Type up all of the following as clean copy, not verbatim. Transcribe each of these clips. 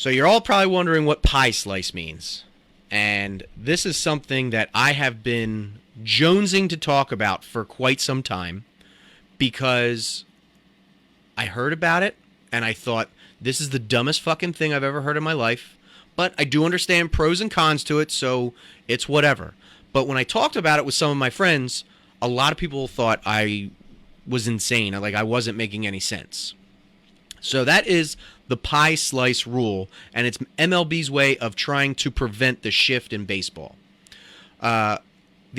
So you're all probably wondering what pie slice means. And this is something that I have been jonesing to talk about for quite some time because I heard about it and I thought this is the dumbest fucking thing I've ever heard in my life. But I do understand pros and cons to it, so it's whatever. But when I talked about it with some of my friends, a lot of people thought I was insane, like I wasn't making any sense. So that is the pie slice rule, and it's MLB's way of trying to prevent the shift in baseball. The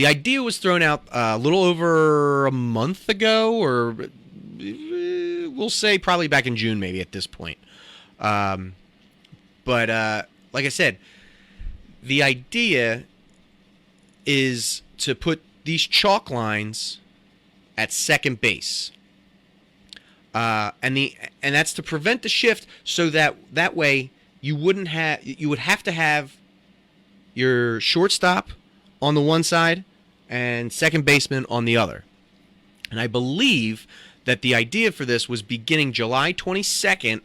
idea was thrown out a little over a month ago, or we'll say probably back in June maybe at this point. But like I said, the idea is to put these chalk lines at second base. And that's to prevent the shift, so that way you would have to have your shortstop on the one side and second baseman on the other. And I believe that the idea for this was beginning July 22nd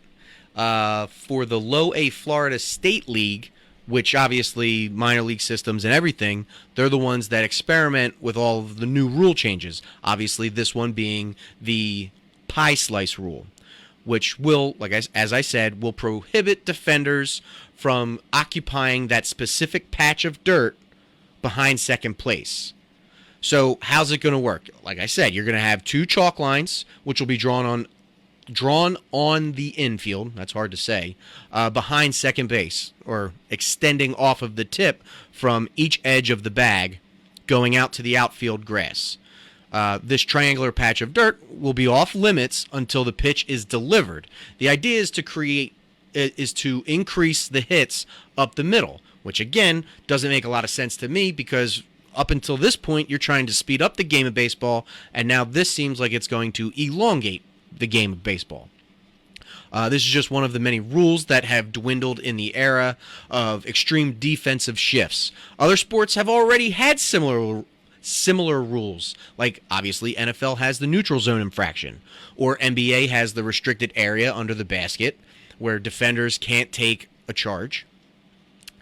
for the Low A Florida State League, which obviously minor league systems and everything, they're the ones that experiment with all of the new rule changes. Obviously, this one being the pie slice rule, which will, as I said, will prohibit defenders from occupying that specific patch of dirt behind second place. So how's it going to work? Like I said, you're going to have two chalk lines, which will be drawn on the infield, that's hard to say, behind second base, or extending off of the tip from each edge of the bag, going out to the outfield grass. This triangular patch of dirt will be off limits until the pitch is delivered. The idea is to increase the hits up the middle, which again doesn't make a lot of sense to me, because up until this point you're trying to speed up the game of baseball, and now this seems like it's going to elongate the game of baseball. This is just one of the many rules that have dwindled in the era of extreme defensive shifts. Other sports have already had similar rules, like obviously NFL has the neutral zone infraction, or NBA has the restricted area under the basket where defenders can't take a charge.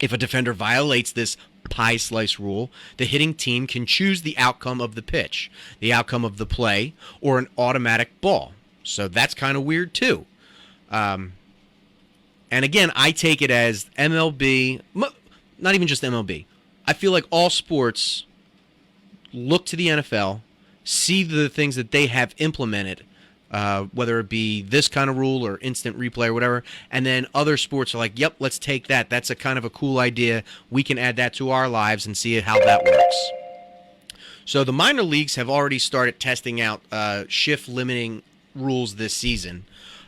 If a defender violates this pie slice rule, the hitting team can choose the outcome of the pitch, the outcome of the play, or an automatic ball. So that's kind of weird too. And again, I take it as MLB, not even just MLB. I feel like all sports look to the NFL, see the things that they have implemented, whether it be this kind of rule or instant replay or whatever, and then other sports are like, yep, let's take that. That's a kind of a cool idea. We can add that to our lives and see how that works. So the minor leagues have already started testing out shift limiting rules this season,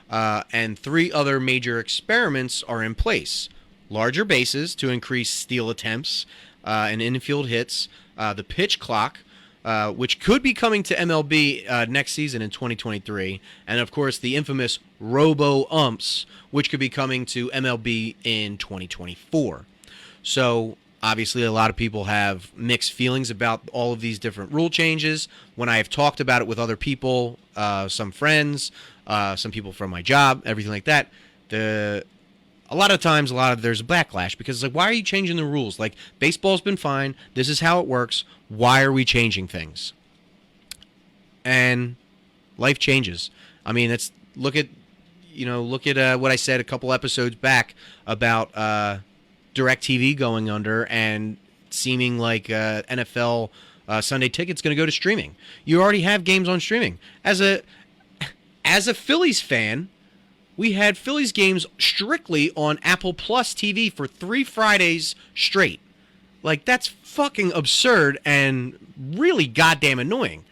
and 3 other major experiments are in place. Larger bases to increase steal attempts and infield hits, the pitch clock, which could be coming to MLB next season in 2023, and of course the infamous robo-umps, which could be coming to MLB in 2024. So obviously a lot of people have mixed feelings about all of these different rule changes. When I have talked about it with other people, some friends, some people from my job, everything like that, a lot of times there's a backlash, because it's like, why are you changing the rules? Like, baseball's been fine. This is how it works. Why are we changing things? And life changes. I mean, look at what I said a couple episodes back about DirecTV going under and seeming like NFL Sunday Ticket's going to go to streaming. You already have games on streaming. As a Phillies fan, we had Phillies games strictly on Apple Plus TV for 3 Fridays straight. Like, that's fucking absurd and really goddamn annoying.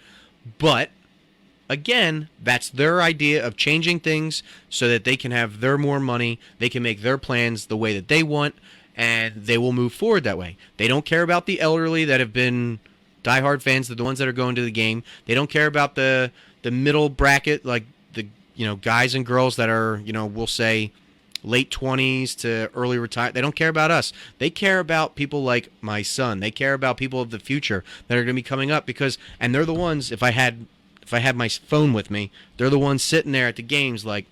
But again, that's their idea of changing things so that they can have their more money, they can make their plans the way that they want, and they will move forward that way. They don't care about the elderly that have been diehard fans, the ones that are going to the game. They don't care about the middle bracket, like the guys and girls that are, we'll say late 20s to early retire. They don't care about us. They care about people like my son. They care about people of the future that are going to be coming up, and they're the ones, if I had my phone with me, they're the ones sitting there at the games like,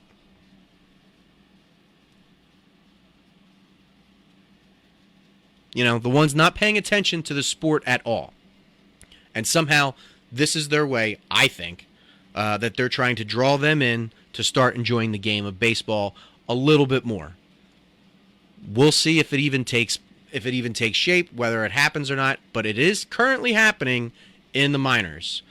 the ones not paying attention to the sport at all. And somehow this is their way, I think, that they're trying to draw them in to start enjoying the game of baseball a little bit more. We'll see if it even takes shape, whether it happens or not, but it is currently happening in the minors.